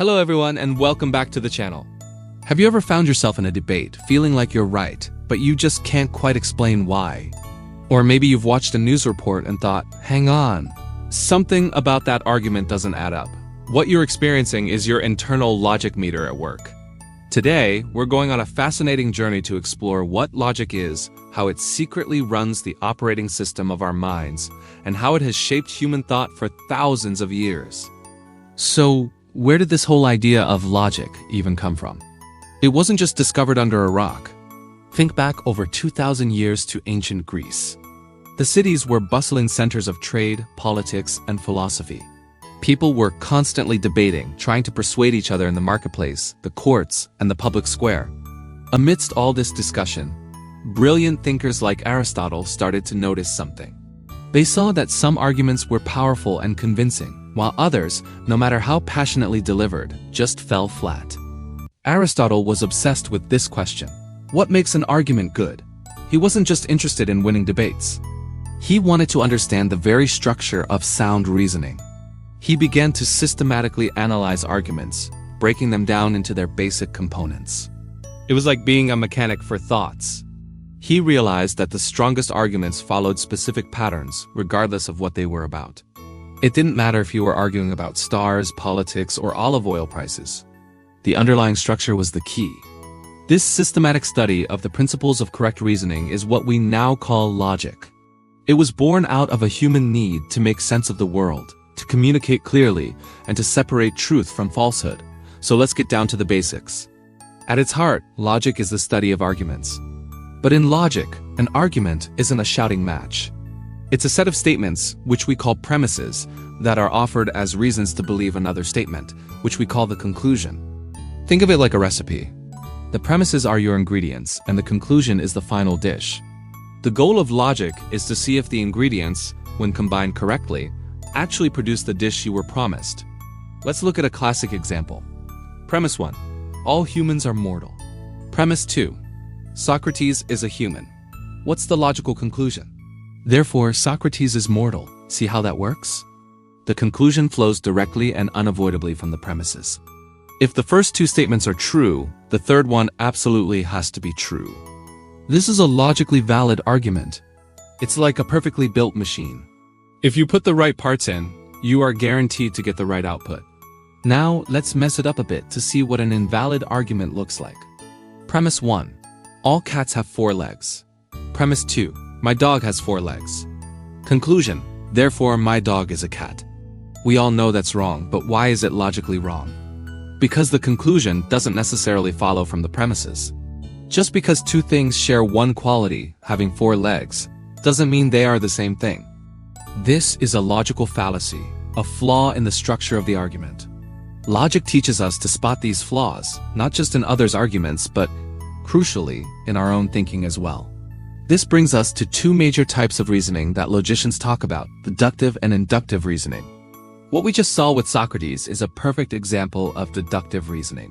Hello everyone and welcome back to the channel. Have you ever found yourself in a debate feeling like you're right, but you just can't quite explain why? Or maybe you've watched a news report and thought, hang on, something about that argument doesn't add up. What you're experiencing is your internal logic meter at work. Today, we're going on a fascinating journey to explore what logic is, how it secretly runs the operating system of our minds, and how it has shaped human thought for thousands of years. So, where did this whole idea of logic even come from? It wasn't just discovered under a rock. Think back over 2,000 years to ancient Greece. The cities were bustling centers of trade, politics, and philosophy. People were constantly debating, trying to persuade each other in the marketplace, the courts, and the public square. Amidst all this discussion, brilliant thinkers like Aristotle started to notice something. They saw that some arguments were powerful and convincing, while others, no matter how passionately delivered, just fell flat. Aristotle was obsessed with this question: what makes an argument good? He wasn't just interested in winning debates. He wanted to understand the very structure of sound reasoning. He began to systematically analyze arguments, breaking them down into their basic components. It was like being a mechanic for thoughts. He realized that the strongest arguments followed specific patterns, regardless of what they were about. It didn't matter if you were arguing about stars, politics, or olive oil prices. The underlying structure was the key. This systematic study of the principles of correct reasoning is what we now call logic. It was born out of a human need to make sense of the world, to communicate clearly, and to separate truth from falsehood. So let's get down to the basics. At its heart, logic is the study of arguments. But in logic, an argument isn't a shouting match. It's a set of statements, which we call premises, that are offered as reasons to believe another statement, which we call the conclusion. Think of it like a recipe. The premises are your ingredients, and the conclusion is the final dish. The goal of logic is to see if the ingredients, when combined correctly, actually produce the dish you were promised. Let's look at a classic example. Premise 1. All humans are mortal. Premise 2. Socrates is a human. What's the logical conclusion? Therefore, Socrates is mortal. See how that works? The conclusion flows directly and unavoidably from the premises. If the first two statements are true, the third one absolutely has to be true. This is a logically valid argument. It's like a perfectly built machine. If you put the right parts in, you are guaranteed to get the right output. Now, let's mess it up a bit to see what an invalid argument looks like. Premise 1. All cats have 4 legs. Premise 2. My dog has 4 legs. Conclusion. Therefore, my dog is a cat. We all know that's wrong, but why is it logically wrong? Because the conclusion doesn't necessarily follow from the premises. Just because two things share one quality, having 4 legs, doesn't mean they are the same thing. This is a logical fallacy, a flaw in the structure of the argument. Logic teaches us to spot these flaws, not just in others' arguments, but, crucially, in our own thinking as well. This brings us to 2 major types of reasoning that logicians talk about: deductive and inductive reasoning. What we just saw with Socrates is a perfect example of deductive reasoning.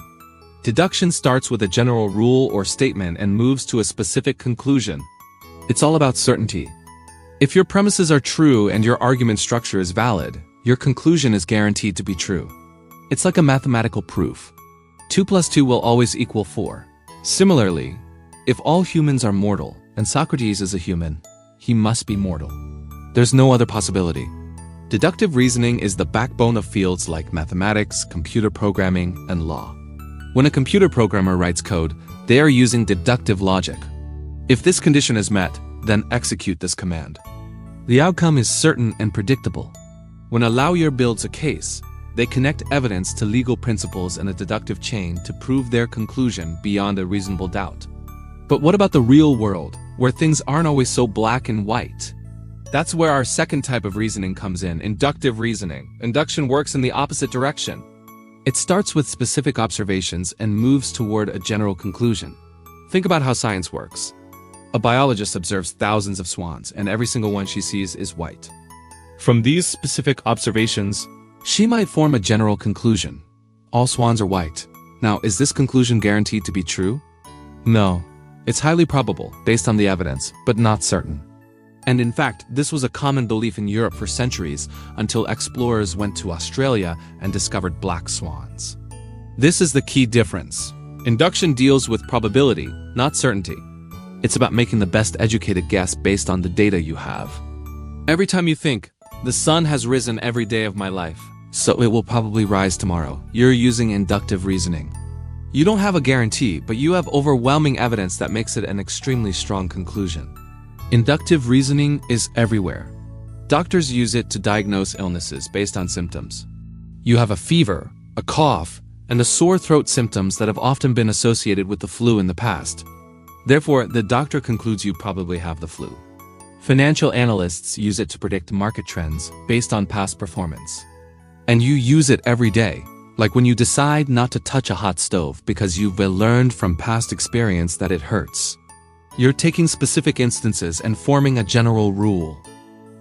Deduction starts with a general rule or statement and moves to a specific conclusion. It's all about certainty. If your premises are true and your argument structure is valid, your conclusion is guaranteed to be true. It's like a mathematical proof. 2 plus 2 will always equal 4. Similarly, if all humans are mortal, and Socrates is a human, he must be mortal. There's no other possibility. Deductive reasoning is the backbone of fields like mathematics, computer programming, and law. When a computer programmer writes code, they are using deductive logic. If this condition is met, then execute this command. The outcome is certain and predictable. When a lawyer builds a case, they connect evidence to legal principles in a deductive chain to prove their conclusion beyond a reasonable doubt. But what about the real world, where things aren't always so black and white? That's where our second type of reasoning comes in: inductive reasoning. Induction works in the opposite direction. It starts with specific observations and moves toward a general conclusion. Think about how science works. A biologist observes thousands of swans, and every single one she sees is white. From these specific observations, she might form a general conclusion. All swans are white. Now, is this conclusion guaranteed to be true? No. It's highly probable, based on the evidence, but not certain. And in fact, this was a common belief in Europe for centuries, until explorers went to Australia and discovered black swans. This is the key difference. Induction deals with probability, not certainty. It's about making the best educated guess based on the data you have. Every time you think, the sun has risen every day of my life, so it will probably rise tomorrow, you're using inductive reasoning. You don't have a guarantee, but you have overwhelming evidence that makes it an extremely strong conclusion. Inductive reasoning is everywhere. Doctors use it to diagnose illnesses based on symptoms. You have a fever, a cough, and a sore throat, symptoms that have often been associated with the flu in the past. Therefore, the doctor concludes you probably have the flu. Financial analysts use it to predict market trends based on past performance. And you use it every day, like when you decide not to touch a hot stove because you've learned from past experience that it hurts. You're taking specific instances and forming a general rule.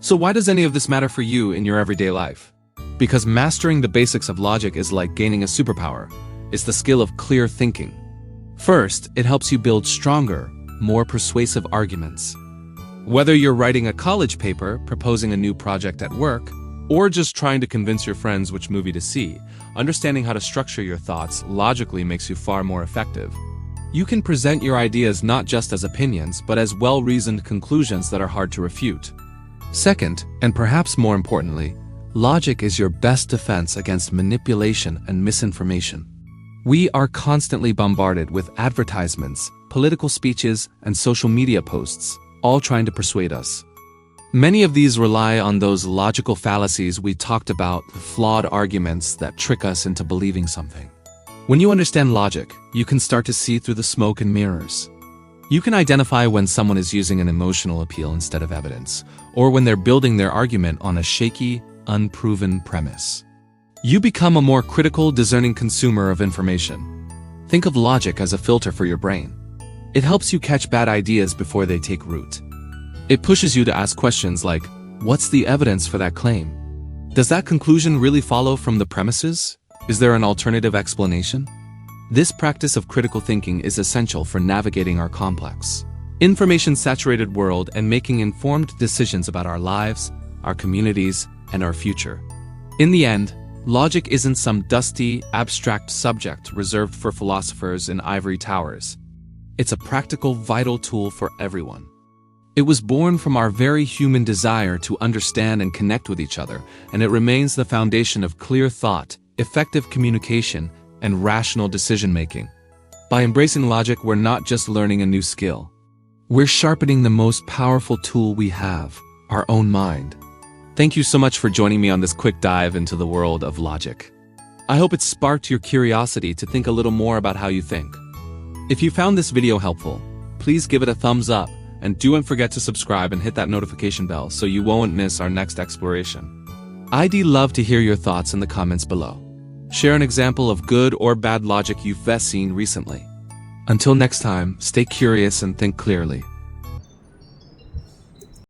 So why does any of this matter for you in your everyday life? Because mastering the basics of logic is like gaining a superpower. It's the skill of clear thinking. First, it helps you build stronger, more persuasive arguments. Whether you're writing a college paper, proposing a new project at work, or just trying to convince your friends which movie to see, understanding how to structure your thoughts logically makes you far more effective. You can present your ideas not just as opinions, but as well-reasoned conclusions that are hard to refute. Second, and perhaps more importantly, logic is your best defense against manipulation and misinformation. We are constantly bombarded with advertisements, political speeches, and social media posts, all trying to persuade us. Many of these rely on those logical fallacies we talked about, the flawed arguments that trick us into believing something. When you understand logic, you can start to see through the smoke and mirrors. You can identify when someone is using an emotional appeal instead of evidence, or when they're building their argument on a shaky, unproven premise. You become a more critical, discerning consumer of information. Think of logic as a filter for your brain. It helps you catch bad ideas before they take root. It pushes you to ask questions like, what's the evidence for that claim? Does that conclusion really follow from the premises? Is there an alternative explanation? This practice of critical thinking is essential for navigating our complex, information-saturated world and making informed decisions about our lives, our communities, and our future. In the end, logic isn't some dusty, abstract subject reserved for philosophers in ivory towers. It's a practical, vital tool for everyone. It was born from our very human desire to understand and connect with each other, and it remains the foundation of clear thought, effective communication, and rational decision-making. By embracing logic, we're not just learning a new skill. We're sharpening the most powerful tool we have, our own mind. Thank you so much for joining me on this quick dive into the world of logic. I hope it sparked your curiosity to think a little more about how you think. If you found this video helpful, please give it a thumbs up, and don't forget to subscribe and hit that notification bell so you won't miss our next exploration. I'd love to hear your thoughts in the comments below. Share an example of good or bad logic you've seen recently. Until next time, stay curious and think clearly.